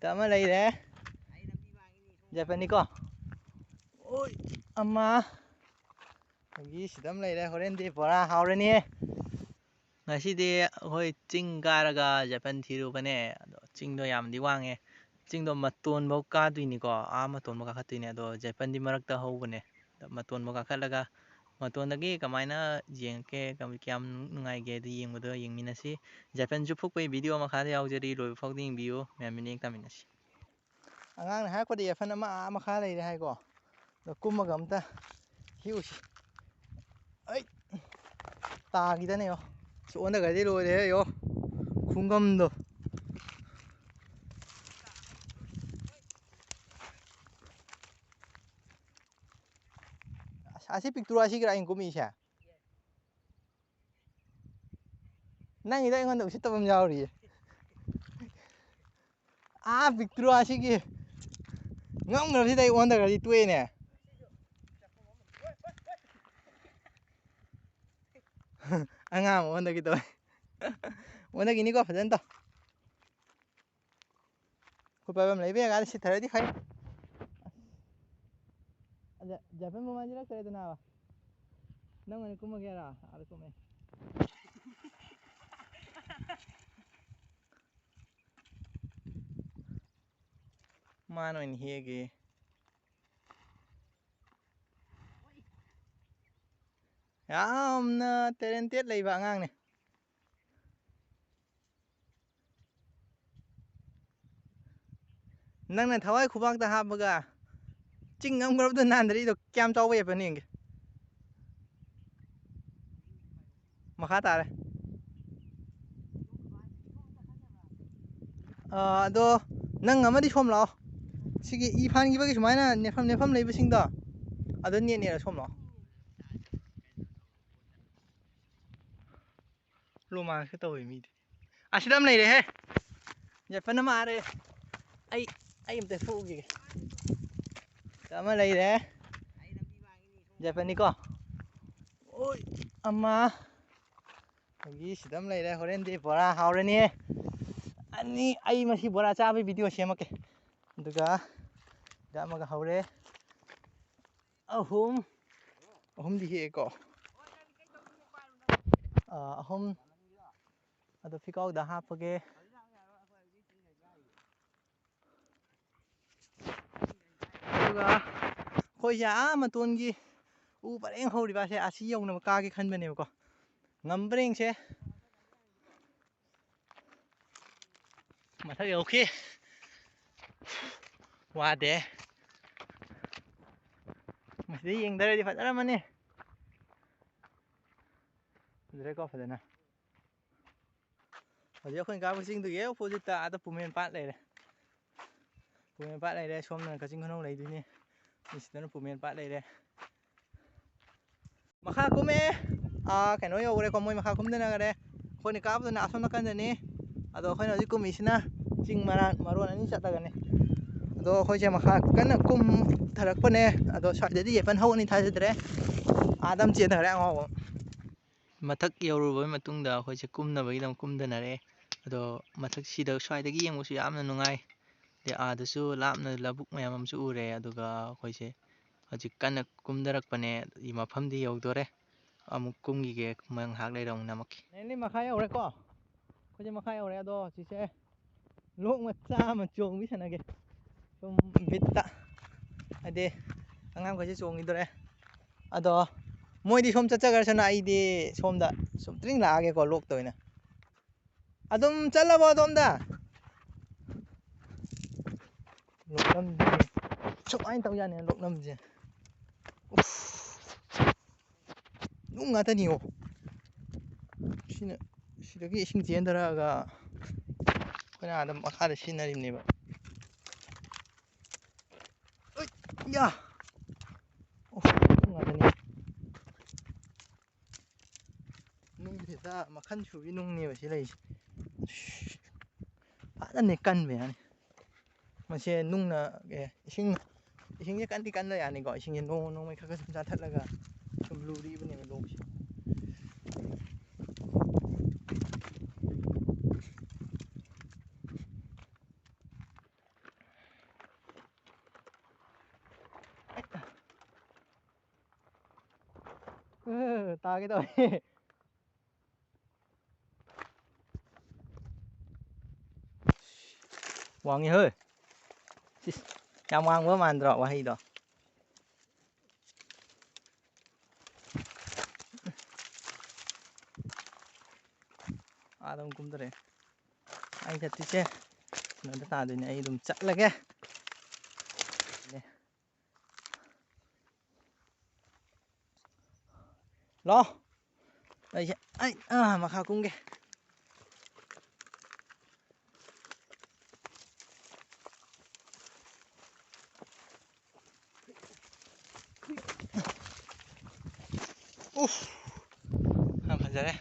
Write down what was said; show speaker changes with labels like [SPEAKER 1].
[SPEAKER 1] ꯁꯤꯗ ꯑꯃ ꯂꯩꯔꯦ ꯖꯄꯅꯤꯀꯣ ꯑꯣꯏ ꯑꯃ ꯑꯗꯒꯤ ꯁꯤꯗ ꯑꯃ ꯂꯩꯔꯦ ꯍꯣꯔꯦꯟꯗꯤ ꯕꯣꯔꯥ ꯍꯥꯎꯔꯅꯤ ꯉꯁꯤꯗꯤ ꯑꯩꯈꯣꯏ ꯆꯤꯡ ꯀꯥꯔꯒ ꯖꯄꯟ ꯊꯤꯔꯨꯕꯅꯦ ꯑꯗꯣ ꯆꯤꯡꯗꯣ ꯌꯥꯝꯗꯤ ꯋꯥꯡꯉꯦ ꯆꯤꯡꯗꯣ ꯃꯇꯣꯟꯐꯧ ꯀꯥꯗꯣꯏꯅꯤꯀꯣ ꯃꯇꯣꯟꯐꯧ ꯀꯥꯈꯠꯇꯣꯏꯅꯦ ꯑꯗꯣ ꯖꯄꯟꯗꯤ ꯃꯔꯛꯇ ꯍꯧꯕꯅꯦ ꯃꯇꯣꯟꯐꯧ ꯀꯥꯈꯠꯂꯒ ꯃꯇꯣꯟꯗꯒꯤ ꯀꯃꯥꯏꯅ ꯌꯦꯡꯉꯛꯀꯦ ꯀꯌꯥꯝ ꯅꯨꯡꯉꯥꯏꯒꯦ ꯑꯗꯨ ꯌꯦꯡꯕꯗꯣ ꯌꯦꯡꯃꯤꯟꯅꯁꯤ ꯖꯄꯟꯁꯨ ꯐꯨꯛꯄꯒꯤ ꯚꯤꯗꯤꯑꯣ ꯃꯈꯥꯗ ꯌꯥꯎꯖꯔꯤ ꯂꯣꯏꯕ ꯐꯥꯎꯗ ꯌꯦꯡꯕꯤꯌꯨ ꯃꯌꯥꯝ ꯃꯤꯠꯌꯦꯡ ꯇꯥꯃꯤꯟꯅꯁꯤ ꯑꯉꯥꯡꯅ ꯍꯥꯏꯔꯛꯄꯗ ꯌꯦꯐꯟ ꯑꯃ ꯃꯈꯥ ꯂꯩꯔꯦ ꯍꯥꯏꯀꯣ ꯑꯗꯣ ꯀꯨꯝꯃꯒ ꯑꯝꯇ ꯍꯤꯎꯁꯤ ꯑꯩ ꯇꯥꯈꯤꯗꯅꯦ ꯌꯣ ꯑꯣꯟꯗꯒꯗꯤ ꯂꯣꯏꯔꯦ ꯌꯣ ꯈꯨꯡꯒꯝꯗꯣ ꯑꯁꯤ ꯄꯤꯛꯇ꯭ꯔꯣ ꯑꯁꯤꯒꯤꯔꯥ ꯑꯩꯅ ꯀꯨꯝꯃꯤꯁꯦ ꯅꯪꯒꯤꯗꯣ ꯑꯩꯉꯣꯟꯗ ꯎꯁꯤꯠꯇꯕ ꯑꯃ ꯌꯥꯎꯔꯤꯌꯦ ꯄꯤꯛꯇ꯭ꯔꯣ ꯑꯁꯤꯒꯤ ꯉꯝꯈ꯭ꯔꯕꯁꯤꯗ ꯑꯩ ꯑꯣꯟꯊꯈ꯭ꯔꯗꯤ ꯇꯣꯛꯑꯦꯅꯦ ꯑꯉꯥꯡ ꯑꯃ ꯑꯣꯟꯗꯒꯤ ꯇꯧꯋꯦ ꯑꯣꯟꯗꯒꯤꯅꯤꯀꯣ ꯐꯖꯅ ꯇꯧ ꯈꯨꯠ ꯄꯥꯏꯕꯝ ꯂꯩꯕ ꯖꯒꯥꯗ ꯁꯤꯠꯊꯔꯗꯤ ꯐꯩ ꯑꯗ ꯖꯄꯟ ꯃꯃꯥꯡꯁꯤꯜꯂꯛꯇ꯭ꯔꯦꯗꯅ ꯅꯪ ꯑꯣꯏꯅ ꯀꯨꯝꯃꯒꯦꯔꯥ ꯑꯥꯗ ꯀꯨꯝꯃꯦ ꯃꯥꯅ ꯑꯣꯏꯅ ꯍꯦꯛꯑꯒꯦ ꯌꯥꯝꯅ ꯇꯦꯂꯦꯟꯇꯦꯠ ꯂꯩꯕ ꯑꯉꯥꯡꯅꯦ ꯅꯪꯅ ꯊꯋꯥꯏ ꯈꯨꯕꯥꯛꯇ ꯍꯥꯞꯄꯒ ꯆꯤꯡ ꯉꯝꯈ꯭ꯔꯕꯗꯣ ꯅꯥꯟꯗꯔꯤꯗꯣ ꯀꯌꯥꯝ ꯆꯥꯎꯕ ꯌꯦꯞꯄꯅꯤ ꯌꯦꯡꯒꯦ ꯃꯈꯥ ꯇꯥꯔꯦ ꯑꯗꯣ ꯅꯪ ꯑꯃꯗꯤ ꯁꯣꯝ ꯂꯥꯛꯑꯣ ꯁꯤꯒꯤ ꯏ ꯐꯥꯟꯈꯤꯕꯒꯤ ꯁꯨꯃꯥꯏꯅ ꯅꯦꯠꯐꯝ ꯂꯩꯕꯁꯤꯡꯗꯣ ꯑꯗꯣ ꯅꯦꯠꯅꯦꯔ ꯁꯣꯝ ꯂꯥꯛꯑꯣ ꯔꯣꯃꯥꯟꯁꯀ ꯇꯧꯋꯤ ꯃꯤꯗꯤ ꯑꯁꯤꯗ ꯑꯃ ꯂꯩꯔꯦꯍꯦ ꯖꯄꯟ ꯑꯃ ꯑꯥꯔꯦ ꯑꯩ ꯑꯝꯇ ꯊꯣꯛꯎꯈꯤꯒꯦ ꯑꯃ ꯂꯩꯔꯦ ꯖꯄꯅꯤꯀꯣ ꯑꯣꯏ ꯑꯃ ꯑꯗꯒꯤ ꯁꯤꯗ ꯑꯃ ꯂꯩꯔꯦ ꯍꯣꯔꯦꯟꯗꯤ ꯕꯣꯔꯥ ꯍꯥꯎꯔꯅꯤ ꯑꯅꯤ ꯑꯩ ꯃꯁꯤ ꯕꯣꯔꯥ ꯆꯥꯕꯒꯤ ꯚꯤꯗꯤꯑꯣ ꯁꯦꯝꯃꯛꯀꯦ ꯑꯗꯨꯒ ꯁꯤꯗ ꯑꯃꯒ ꯍꯧꯔꯦ ꯑꯍꯨꯝꯗꯤ ꯍꯦꯛꯑꯦꯀꯣ ꯑꯍꯨꯝ ꯑꯗꯣ ꯐꯤꯀꯥꯎꯗ ꯍꯥꯞꯄꯒꯦ ꯑꯗꯨꯒ ꯑꯩꯈꯣꯏꯁꯦ ꯃꯇꯣꯟꯒꯤ ꯎ ꯄꯔꯦꯡ ꯍꯧꯔꯤꯕꯁꯦ ꯑꯁꯤ ꯌꯧꯅꯕ ꯀꯥꯒꯦ ꯈꯟꯕꯅꯦꯕꯀꯣ ꯉꯝꯕ꯭ꯔ ꯌꯦꯡꯁꯦ ꯃꯊꯛ ꯌꯧꯈꯤ ꯋꯥꯗꯦ ꯃꯁꯤꯗ ꯌꯦꯡꯗꯔꯗꯤ ꯐꯖꯔꯝꯃꯅꯤ ꯐꯖꯔꯦꯀꯣ ꯐꯖꯅ ꯍꯧꯖꯤꯛ ꯑꯩꯈꯣꯏꯅ ꯀꯥꯕ ꯆꯤꯡꯗꯨꯒꯤ ꯍꯦꯛ ꯑꯣꯄꯣꯖꯤꯠꯇ ꯑꯥꯗ ꯄꯨꯃꯦꯟ ꯄꯥꯠ ꯂꯩꯔꯦ ꯄꯨꯃꯦꯟ ꯄꯥꯠ ꯂꯩꯔꯦ ꯁꯣꯝꯗꯅ ꯀꯛꯆꯤꯡ ꯈꯨꯅꯧ ꯂꯩꯗꯣꯏꯅꯤ ꯁꯤꯗꯅ ꯄꯨꯃꯦꯟ ꯄꯥꯠ ꯂꯩꯔꯦ ꯃꯈꯥ ꯀꯨꯝꯃꯦ ꯀꯩꯅꯣ ꯌꯧꯈ꯭ꯔꯦꯀꯣ ꯃꯣꯏ ꯃꯈꯥ ꯀꯨꯝꯊꯅꯈ꯭ꯔꯦ ꯑꯩꯈꯣꯏꯅ ꯀꯥꯕꯗꯨꯅ ꯑꯁꯣꯝ ꯅꯥꯀꯟꯗꯅꯤ ꯑꯗꯣ ꯑꯩꯈꯣꯏꯅ ꯍꯧꯖꯤꯛ ꯀꯨꯝꯃꯤꯁꯤꯅ ꯆꯤꯡ ꯃꯔꯣꯟ ꯑꯅꯤ ꯆꯠꯂꯒꯅꯤ ꯑꯗꯣ ꯑꯩꯈꯣꯏꯁꯦ ꯃꯈꯥ ꯀꯟꯅ ꯀꯨꯝꯊꯔꯛꯄꯅꯦ ꯑꯗꯣ ꯁ꯭ꯋꯥꯏꯗꯗꯤ ꯌꯦꯄꯟ ꯍꯧꯒꯅꯤ ꯊꯥꯖꯗ꯭ꯔꯦ ꯑꯗꯨꯝ ꯆꯦꯟꯊꯈ꯭ꯔꯦ ꯑꯉꯥꯎꯕ ꯃꯊꯛ ꯌꯧꯔꯨꯕꯩ ꯃꯇꯨꯡꯗ ꯑꯩꯈꯣꯏꯁꯦ ꯀꯨꯝꯅꯕꯒꯤꯗꯃꯛ ꯀꯨꯝꯊꯅꯔꯦ ꯑꯗꯣ ꯃꯊꯛꯁꯤꯗ ꯁ꯭ꯋꯥꯏꯗꯒꯤ ꯌꯦꯡꯕꯁꯨ ꯌꯥꯝꯅ ꯅꯨꯡꯉꯥꯏ ꯑꯗꯩ ꯑꯥꯗꯁꯨ ꯂꯥꯞꯅ ꯂꯧꯕꯨꯛ ꯃꯌꯥꯝ ꯑꯃꯁꯨ ꯎꯔꯦ ꯑꯗꯨꯒ ꯑꯩꯈꯣꯏꯁꯦ ꯍꯧꯖꯤꯛ ꯀꯟꯅ ꯀꯨꯝꯊꯔꯛꯄꯅꯦ ꯃꯐꯝꯗꯤ ꯌꯧꯗꯣꯔꯦ ꯑꯃꯨꯛ ꯀꯨꯝꯈꯤꯒꯦ ꯉꯥꯏꯍꯥꯛ ꯂꯩꯔ ꯑꯃꯨꯛ ꯅꯝꯃꯛꯀꯦ ꯃꯈꯥ ꯌꯧꯔꯦꯀꯣ ꯑꯩꯈꯣꯏꯁꯦ ꯃꯈꯥ ꯌꯧꯔꯦ ꯑꯗꯣ ꯍꯧꯖꯤꯛꯁꯦ ꯂꯣꯛ ꯃꯆꯥ ꯑꯃ ꯆꯣꯡꯕꯤ ꯁꯥꯟꯅꯒꯦ ꯁꯨꯝ ꯕꯤꯠꯇ ꯍꯥꯏꯗꯤ ꯑꯉꯥꯡꯈꯩꯁꯦ ꯆꯣꯡꯈꯤꯗꯣꯔꯦ ꯑꯗꯣ ꯃꯣꯏꯗꯤ ꯁꯣꯝ ꯆꯠꯆꯈ꯭ꯔꯁꯅ ꯑꯩꯗꯤ ꯁꯣꯝꯗ ꯁꯨꯝ ꯇ꯭ꯔꯤꯡ ꯂꯥꯛꯑꯒꯦꯀꯣ ꯂꯣꯛꯇ ꯑꯣꯏꯅ ꯑꯗꯨꯝ ꯆꯠꯂꯕꯣ ꯑꯗꯣꯝꯗ ꯂꯣꯛꯂꯝꯁꯦ ꯁꯨꯃꯥꯏꯅ ꯇꯧ ꯌꯥꯅꯤ ꯂꯣꯛꯂꯝꯁꯦ ꯅꯨꯡ ꯉꯥꯛꯇꯅꯤꯉꯣ ꯁꯤꯗꯒꯤ ꯏꯁꯤꯡ ꯆꯦꯟꯊꯔꯛꯑꯒ ꯑꯩꯈꯣꯏꯅ ꯑꯥꯗ ꯃꯈꯥꯗ ꯁꯤꯖꯤꯟꯅꯔꯤꯕꯅꯦꯕ ꯌꯥ ꯅꯨꯡꯁꯤꯗ ꯃꯈꯜ ꯁꯨꯕꯤ ꯅꯨꯡꯅꯦꯕ ꯁꯤ ꯂꯩꯔꯤꯁꯦ ꯐꯖꯅ ꯀꯟꯕ ꯌꯥꯅꯤ ꯃꯁꯦ ꯅꯨꯡꯅ ꯏꯁꯤꯡꯁꯦ ꯀꯟꯗꯤ ꯀꯟꯅ ꯌꯥꯅꯤꯀꯣ ꯏꯁꯤꯡꯁꯦ ꯅꯣꯡꯃꯩ ꯈꯔ ꯁꯨꯝ ꯆꯥꯊꯠꯂꯒ ꯁꯨꯝ ꯂꯨꯔꯤꯕꯅꯦꯕ ꯂꯣꯛꯁꯦ ꯇꯥꯒꯦ ꯇꯧꯋꯦ ꯋꯥꯡꯉꯤ ꯍꯣꯏ ꯌꯥꯝ ꯋꯥꯡꯕ ꯃꯥꯟꯗ꯭ꯔꯣ ꯋꯥꯍꯩꯗꯣ ꯑꯗꯨꯝ ꯀꯨꯝꯗꯔꯦ ꯑꯩ ꯆꯠꯇꯣꯏꯁꯦ ꯀꯩꯅꯣꯗ ꯇꯥꯗꯣꯏꯅꯦ ꯑꯩ ꯑꯗꯨꯝ ꯆꯠꯂꯒꯦ ꯂꯥꯛꯑꯣ ꯑꯩ ꯃꯈꯥ ꯀꯨꯝꯒꯦ ꯌꯥꯝ ꯐꯖꯔꯦ